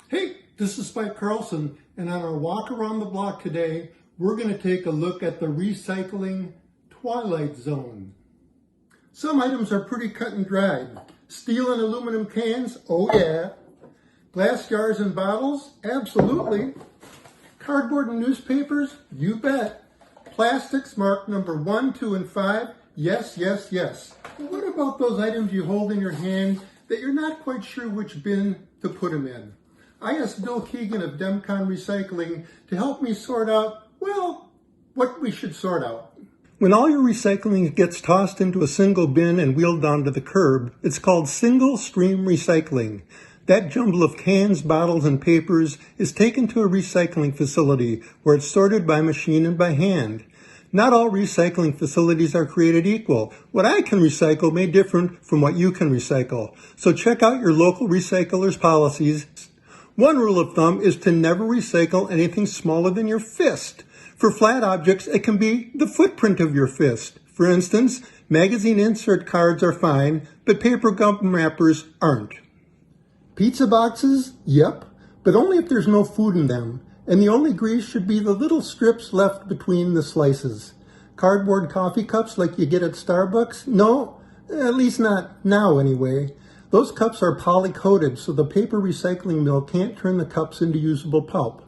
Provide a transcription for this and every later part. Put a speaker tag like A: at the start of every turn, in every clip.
A: Hey, this is Spike Carlsen, and on our walk around the block today, we're going to take a look at the recycling Twilight Zone. Some items are pretty cut and dried. Steel and aluminum cans, oh yeah. Glass jars and bottles, absolutely. Cardboard and newspapers, you bet. Plastics marked number 1, 2, and 5, yes, yes, yes. But what about those items you hold in your hand that you're not quite sure which bin to put them in? I asked Bill Keegan of Demcon Recycling to help me sort out, well, what we should sort out. When all your recycling gets tossed into a single bin and wheeled down to the curb, it's called single stream recycling. That jumble of cans, bottles, and papers is taken to a recycling facility where it's sorted by machine and by hand. Not all recycling facilities are created equal. What I can recycle may differ from what you can recycle. So check out your local recyclers' policies. One rule of thumb is to never recycle anything smaller than your fist. For flat objects, it can be the footprint of your fist. For instance, magazine insert cards are fine, but paper gum wrappers aren't. Pizza boxes? Yep, but only if there's no food in them, and the only grease should be the little strips left between the slices. Cardboard coffee cups like you get at Starbucks? No, at least not now anyway. Those cups are poly-coated, so the paper recycling mill can't turn the cups into usable pulp.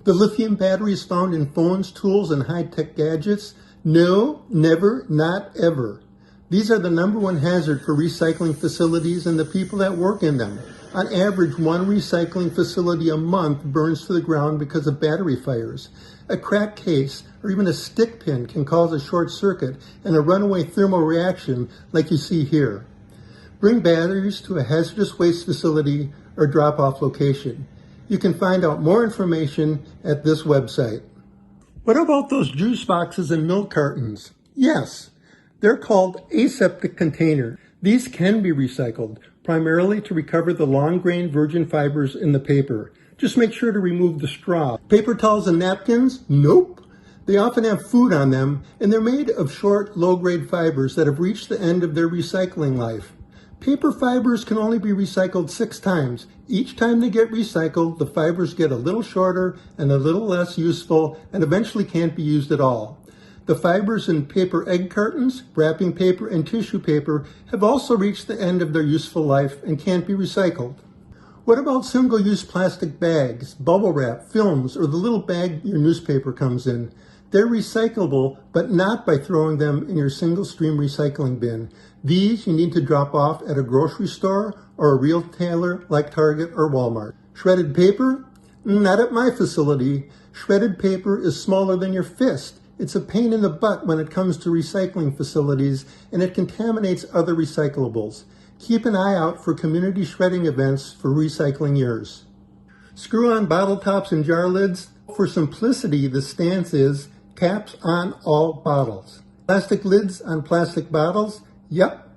A: The lithium batteries found in phones, tools, and high-tech gadgets? No, never, not ever. These are the #1 hazard for recycling facilities and the people that work in them. On average, one recycling facility a month burns to the ground because of battery fires. A cracked case or even a stick pin can cause a short circuit and a runaway thermal reaction like you see here. Bring batteries to a hazardous waste facility or drop-off location. You can find out more information at this website. What about those juice boxes and milk cartons? Yes, they're called aseptic containers. These can be recycled, primarily to recover the long-grain virgin fibers in the paper. Just make sure to remove the straw. Paper towels and napkins? Nope. They often have food on them, and they're made of short, low-grade fibers that have reached the end of their recycling life. Paper fibers can only be recycled 6 times. Each time they get recycled, the fibers get a little shorter and a little less useful and eventually can't be used at all. The fibers in paper egg cartons, wrapping paper, and tissue paper have also reached the end of their useful life and can't be recycled. What about single-use plastic bags, bubble wrap, films, or the little bag your newspaper comes in? They're recyclable, but not by throwing them in your single-stream recycling bin. These you need to drop off at a grocery store or a retailer like Target or Walmart. Shredded paper? Not at my facility. Shredded paper is smaller than your fist. It's a pain in the butt when it comes to recycling facilities, and it contaminates other recyclables. Keep an eye out for community shredding events for recycling yours. Screw-on bottle tops and jar lids? For simplicity, the stance is caps on all bottles. Plastic lids on plastic bottles? Yep.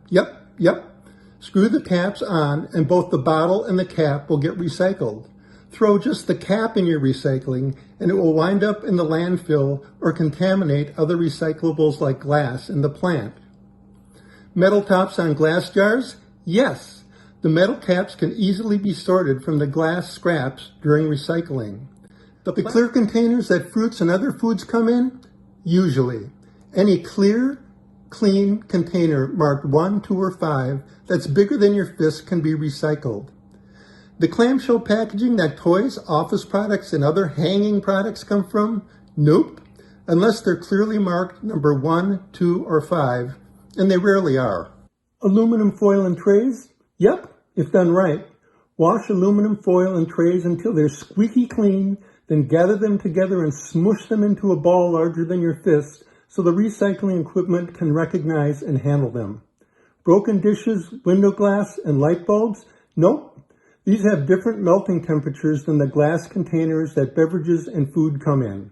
A: Screw the caps on and both the bottle and the cap will get recycled. Throw just the cap in your recycling and it will wind up in the landfill or contaminate other recyclables like glass in the plant. Metal tops on glass jars? Yes. The metal caps can easily be sorted from the glass scraps during recycling. The clear containers that fruits and other foods come in? Usually. Any clear, clean container marked 1, 2, or 5 that's bigger than your fist can be recycled. The clamshell packaging that toys, office products, and other hanging products come from? Nope. Unless they're clearly marked number 1, 2, or 5, and they rarely are. Aluminum foil and trays? Yep, if done right. Wash aluminum foil and trays until they're squeaky clean, then gather them together and smush them into a ball larger than your fist so the recycling equipment can recognize and handle them. Broken dishes, window glass, and light bulbs? Nope. These have different melting temperatures than the glass containers that beverages and food come in.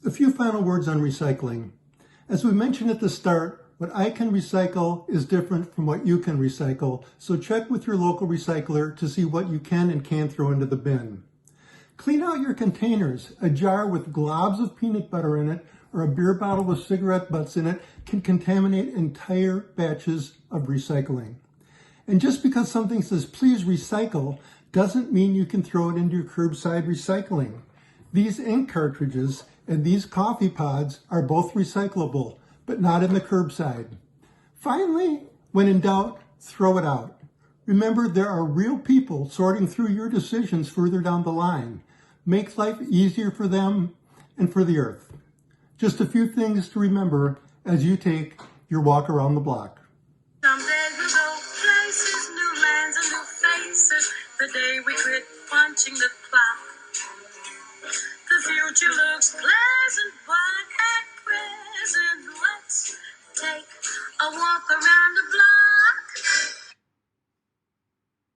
A: A few final words on recycling. As we mentioned at the start, what I can recycle is different from what you can recycle, so check with your local recycler to see what you can and can't throw into the bin. Clean out your containers. A jar with globs of peanut butter in it or a beer bottle with cigarette butts in it can contaminate entire batches of recycling. And just because something says please recycle doesn't mean you can throw it into your curbside recycling. These ink cartridges and these coffee pods are both recyclable, but not in the curbside. Finally, when in doubt, throw it out. Remember, there are real people sorting through your decisions further down the line. Make life easier for them and for the earth. Just a few things to remember as you take your walk around the block.
B: Someday we'll go places, new lands and new faces. The day we quit punching the clock.